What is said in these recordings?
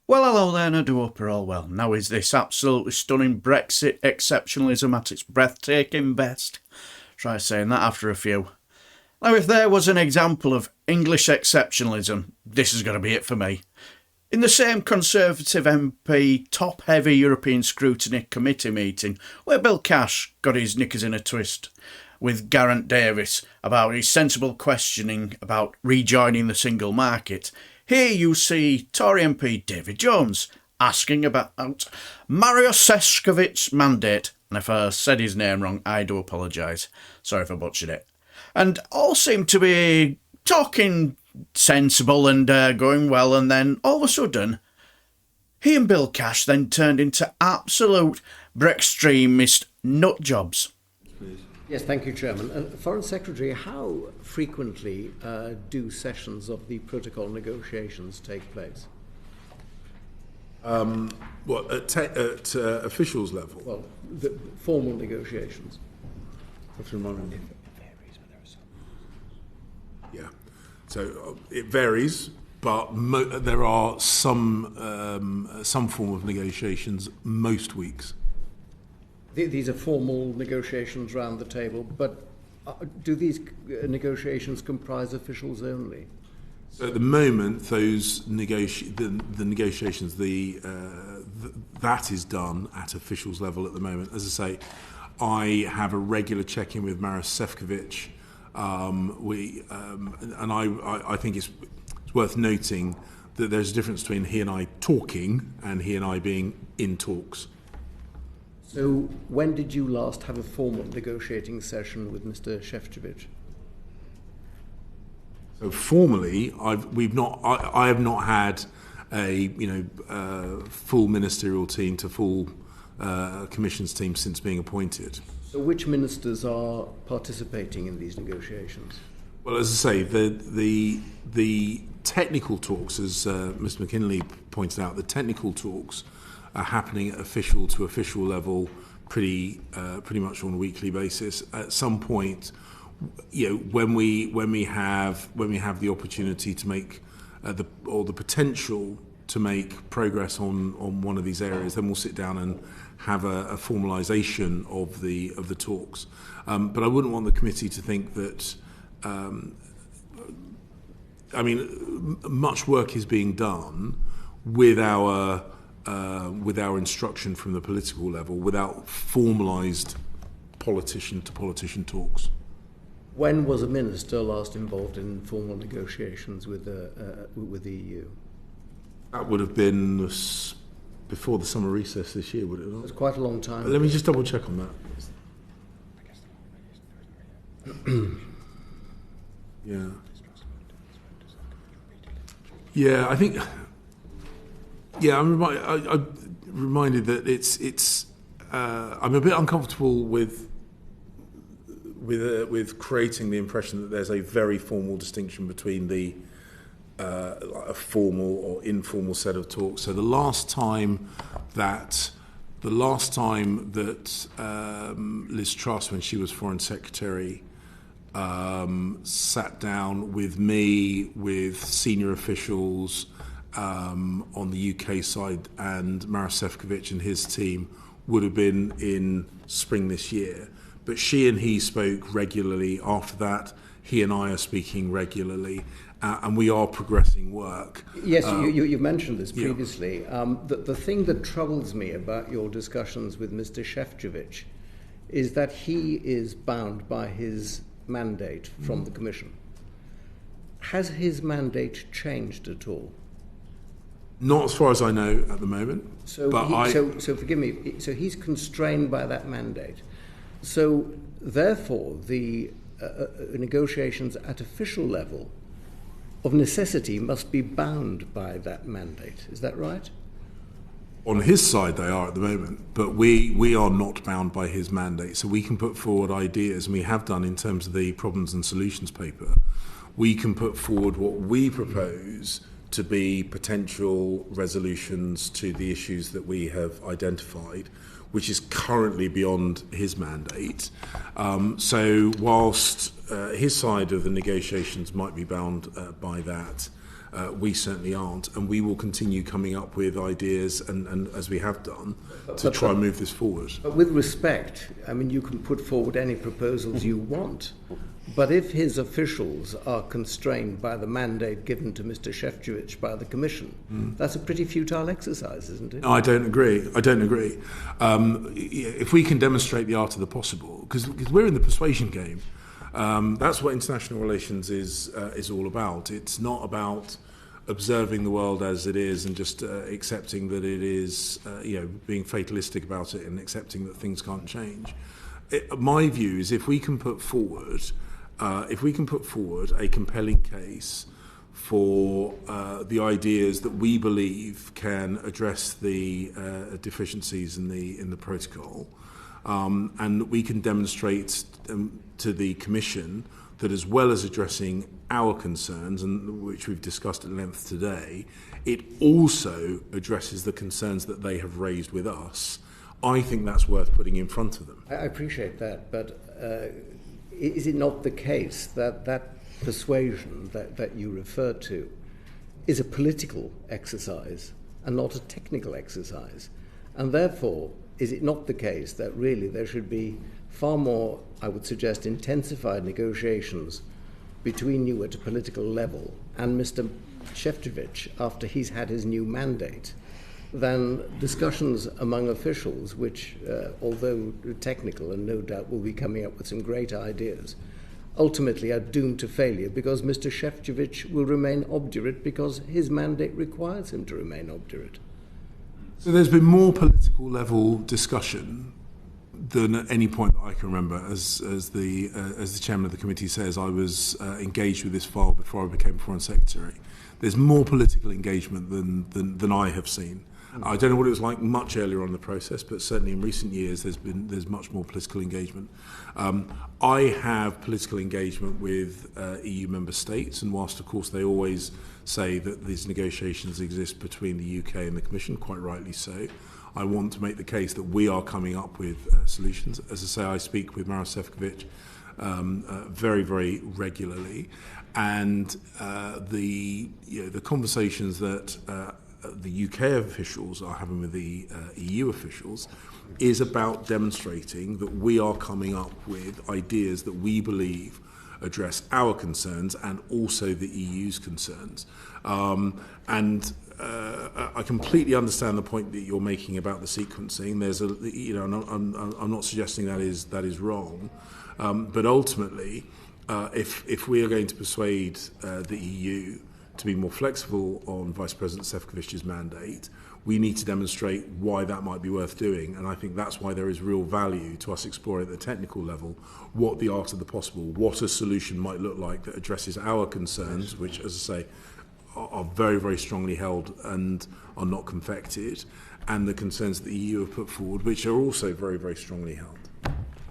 Well, hello there, and I do hope you're all well. Now is this absolutely stunning Brexit exceptionalism at its breathtaking best? Try saying that after a few. Now, if there was an example of English exceptionalism, this is going to be it for me. In the same Conservative MP top-heavy European Scrutiny Committee meeting, where Bill Cash got his knickers in a twist with Geraint Davies about his sensible questioning about rejoining the single market, here you see Tory MP David Jones asking about Maroš Šefčovič's mandate, and if I said his name wrong, I do apologise. Sorry if I butchered it. And all seem to be talking sensible and going well, and then all of a sudden, he and Bill Cash then turned into absolute Brextremist nut jobs. Yes, thank you, Chairman. Foreign Secretary, how frequently do sessions of the protocol negotiations take place? At officials level? Well, the formal negotiations. What's the remind me? It varies, but there are some. Yeah, so it varies, but there are some form of negotiations most weeks. These are formal negotiations round the table, but do these negotiations comprise officials only? So at the moment, those the negotiations, that is done at officials level at the moment. As I say, I have a regular check-in with Maroš Šefčovič. I think it's worth noting that there's a difference between he and I talking and he and I being in talks. So when did you last have a formal negotiating session with Mr. Šefčovič? So formally, I have not had a full ministerial team to full commissions team since being appointed. So which ministers are participating in these negotiations? Well, as I say, the technical talks, as Mr. McKinley pointed out, the technical talks are happening at official to official level pretty much on a weekly basis. At some point, when we have the opportunity to make the potential to make progress on one of these areas, then we'll sit down and have a formalisation of the talks. But I wouldn't want the committee to think that. Much work is being done with our instruction from the political level without formalised politician-to-politician talks. When was a minister last involved in formal negotiations with the EU? That would have been before the summer recess this year, would it not? It's quite a long time. Let me just double check on that. Yeah. Yeah, I think. Yeah, I'm reminded that it's. I'm a bit uncomfortable with creating the impression that there's a very formal distinction between a formal or informal set of talks. So the last time that Liz Truss, when she was Foreign Secretary, sat down with me, with senior officials on the UK side, and Maroš Šefčovič and his team would have been in spring this year. But she and he spoke regularly after that. He and I are speaking regularly, and we are progressing work. Yes, you mentioned this previously. Yeah. The thing that troubles me about your discussions with Mr. Šefčovič is that he is bound by his mandate from the Commission. Has his mandate changed at all? Not as far as I know at the moment. So forgive me. So he's constrained by that mandate. So therefore, the negotiations at official level, of necessity, must be bound by that mandate. Is that right? On his side, they are at the moment, but we are not bound by his mandate. So we can put forward ideas, and we have done in terms of the problems and solutions paper. We can put forward what we propose to be potential resolutions to the issues that we have identified, which is currently beyond his mandate. So whilst his side of the negotiations might be bound by that, We certainly aren't, and we will continue coming up with ideas, and as we have done, to try and move this forward. But with respect, I mean, you can put forward any proposals you want, but if his officials are constrained by the mandate given to Mr. Šefčovič by the Commission, that's a pretty futile exercise, isn't it? No, I don't agree. If we can demonstrate the art of the possible, because we're in the persuasion game, that's what international relations is all about. It's not about observing the world as it is and just accepting that it is, being fatalistic about it and accepting that things can't change. My view is if we can put forward a compelling case for the ideas that we believe can address the deficiencies in the protocol, and we can demonstrate to the Commission that as well as addressing our concerns, and which we've discussed at length today, it also addresses the concerns that they have raised with us, I think that's worth putting in front of them. I appreciate that, but is it not the case that that persuasion that you refer to is a political exercise and not a technical exercise? And therefore, is it not the case that really there should be far more, I would suggest, intensified negotiations between you at a political level and Mr. Šefčovič after he's had his new mandate than discussions among officials which, although technical and no doubt will be coming up with some great ideas, ultimately are doomed to failure because Mr. Šefčovič will remain obdurate because his mandate requires him to remain obdurate? So there's been more political level discussion than at any point that I can remember. As the chairman of the committee says, I was engaged with this file before I became Foreign Secretary. There's more political engagement than I have seen. I don't know what it was like much earlier on in the process, but certainly in recent years there's much more political engagement. I have political engagement with EU member states, and whilst of course they always say that these negotiations exist between the UK and the Commission, quite rightly so, I want to make the case that we are coming up with solutions. As I say, I speak with Maroš Šefčovič very, very regularly, and the conversations that the UK officials are having with the EU officials is about demonstrating that we are coming up with ideas that we believe address our concerns and also the EU's concerns. I completely understand the point that you're making about the sequencing. There's I'm not suggesting that is wrong, but ultimately, if we are going to persuade the EU to be more flexible on Vice President Šefčovič's mandate, we need to demonstrate why that might be worth doing. And I think that's why there is real value to us exploring at the technical level what the art of the possible, what a solution might look like that addresses our concerns, which, as I say, are very, very strongly held and are not confected, and the concerns that the EU have put forward, which are also very, very strongly held.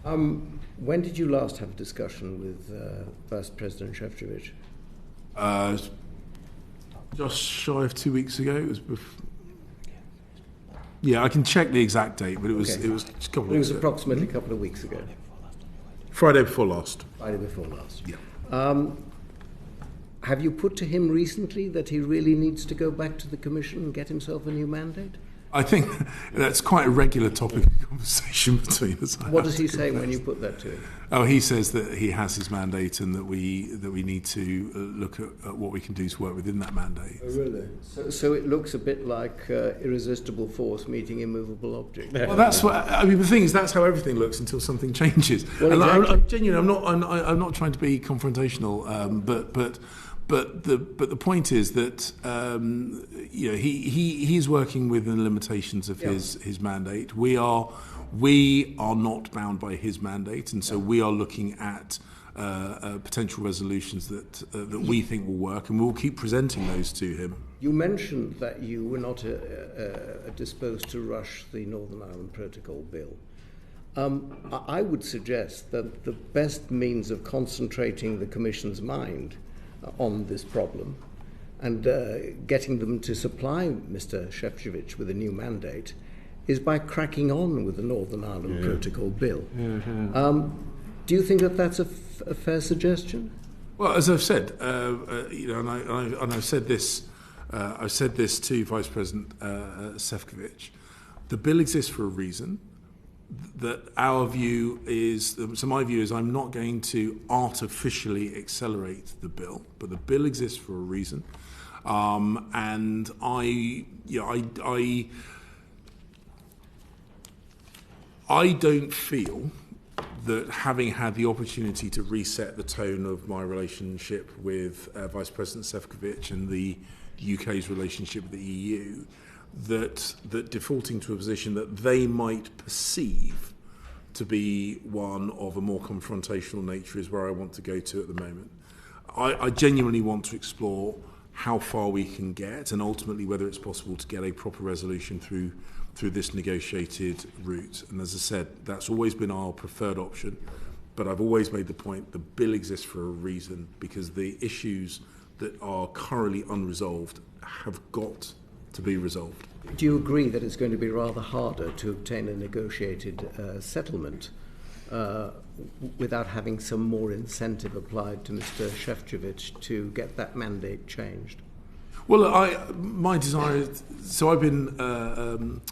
When did you last have a discussion with Vice President Šefčovič? Just shy of 2 weeks ago. It was yeah, I can check the exact date, but it was Okay. it was just a couple of It weeks was ago. approximately a couple of weeks ago. Friday before last. Friday before last. Yeah. Have you put to him recently that he really needs to go back to the Commission and get himself a new mandate? I think that's quite a regular topic of conversation between us. What does he say when you put that to him? Oh, he says that he has his mandate and that we need to look at what we can do to work within that mandate. Oh, really? So it looks a bit like irresistible force meeting immovable object. Well, that's what I mean. The thing is, that's how everything looks until something changes. Well, and exactly. I'm genuine. I'm not trying to be confrontational. But the point is that he's working within the limitations of his mandate. We are not bound by his mandate, and so we are looking at potential resolutions that we think will work, and we'll keep presenting those to him. You mentioned that you were not disposed to rush the Northern Ireland Protocol bill. I would suggest that the best means of concentrating the Commission's mind on this problem and getting them to supply Mr. Šefčovič with a new mandate is by cracking on with the Northern Ireland Protocol bill. Do you think that that's a fair suggestion? Well, as I've said, and I've said this. I've said this to Vice President Šefčovič. The bill exists for a reason. That our view is, so my view is, I'm not going to artificially accelerate the bill, but the bill exists for a reason. And I don't feel that having had the opportunity to reset the tone of my relationship with Vice President Šefčovič and the UK's relationship with the EU, that defaulting to a position that they might perceive to be one of a more confrontational nature is where I want to go to at the moment. I genuinely want to explore how far we can get and ultimately whether it's possible to get a proper resolution through this negotiated route. And as I said, that's always been our preferred option, but I've always made the point the bill exists for a reason, because the issues that are currently unresolved have got to be resolved. Do you agree that it's going to be rather harder to obtain a negotiated settlement without having some more incentive applied to Mr. Šefčovič to get that mandate changed? Well, my desire is, so I've been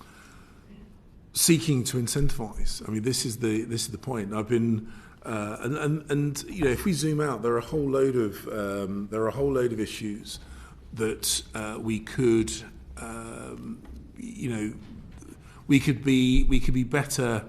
seeking to incentivise. I mean, this is the point. I've been and you know, if we zoom out, there are a whole load of issues that we could we could be better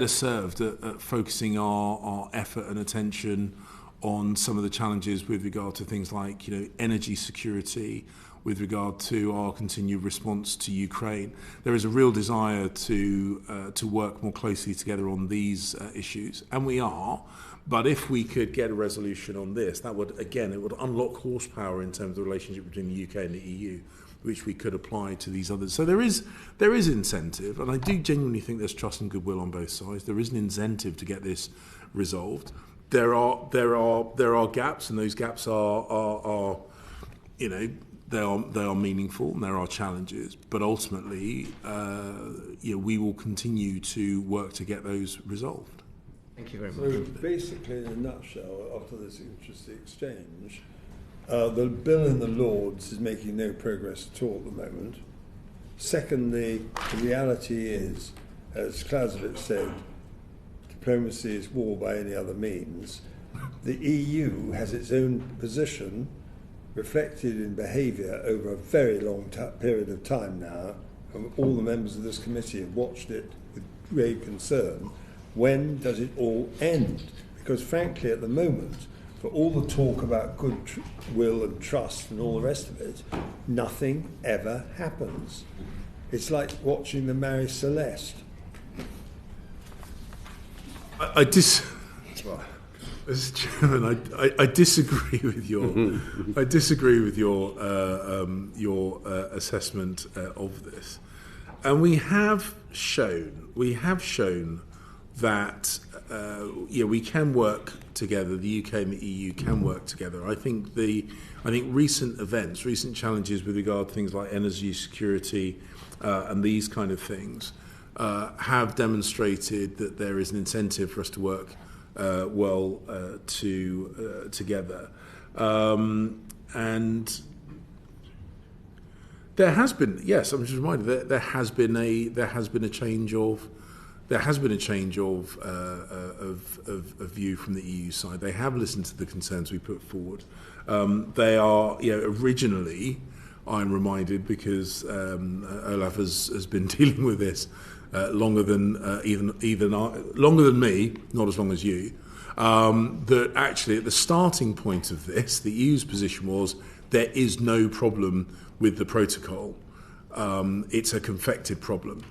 served at focusing our effort and attention on some of the challenges with regard to things like energy security, with regard to our continued response to Ukraine. There is a real desire to work more closely together on these issues, and we are. But if we could get a resolution on this, that would, again, it would unlock horsepower in terms of the relationship between the UK and the EU, which we could apply to these others. So there is incentive, and I do genuinely think there's trust and goodwill on both sides. There is an incentive to get this resolved. There are gaps, and those gaps are they are meaningful, and there are challenges. But ultimately, we will continue to work to get those resolved. Thank you very much. So basically, in a nutshell, after this interesting exchange, the bill in the Lords is making no progress at all at the moment. Secondly, the reality is, as Clausewitz said, diplomacy is war by any other means. The EU has its own position reflected in behaviour over a very long period of time now, and all the members of this committee have watched it with grave concern. When does it all end? Because frankly, at the moment, for all the talk about goodwill and trust and all the rest of it, nothing ever happens. It's like watching the Mary Celeste. Mr. Chairman, I disagree with your assessment of this, and we have shown that we can work together. The UK and the EU can work together. I think recent events, recent challenges with regard to things like energy security and these kind of things have demonstrated that there is an incentive for us to work together, and there has been. Yes, I'm just reminded that there has been a change of view from the EU side. They have listened to the concerns we put forward. They are, originally, I'm reminded, because Olaf has been dealing with this longer than longer than me, not as long as you. That actually, at the starting point of this, the EU's position was there is no problem with the protocol. It's a confected problem.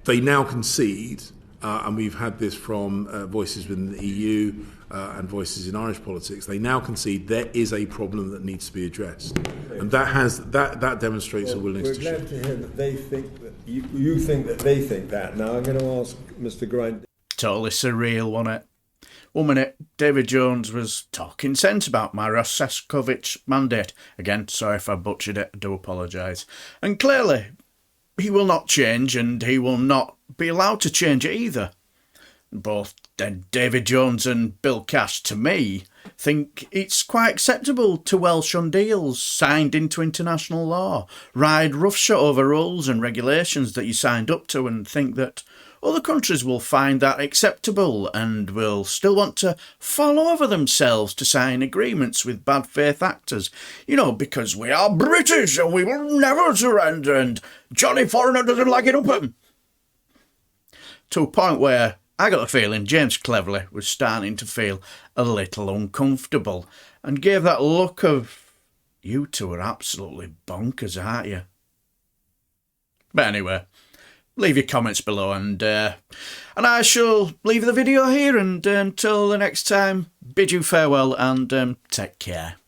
They now concede. And we've had this from voices within the EU and voices in Irish politics. They now concede there is a problem that needs to be addressed, and that demonstrates a willingness to. We're glad to hear that they think that you think that they think that. Now I'm going to ask Mr. Geraint. Totally surreal, wasn't it? 1 minute, David Jones was talking sense about Maroš Šefčovič's mandate. Again, sorry if I butchered it. I do apologise. And clearly, he will not change, and he will not be allowed to change it either. both David Jones and Bill Cash, to me, think it's quite acceptable to Welsh on deals signed into international law, ride roughshod over rules and regulations that you signed up to, and think that other countries will find that acceptable and will still want to fall over themselves to sign agreements with bad faith actors, because we are British and we will never surrender and Johnny Foreigner doesn't like it up 'em. To a point where I got the feeling James Cleverly was starting to feel a little uncomfortable and gave that look of, you two are absolutely bonkers, aren't you? But anyway, leave your comments below and I shall leave the video here and until the next time, bid you farewell and take care.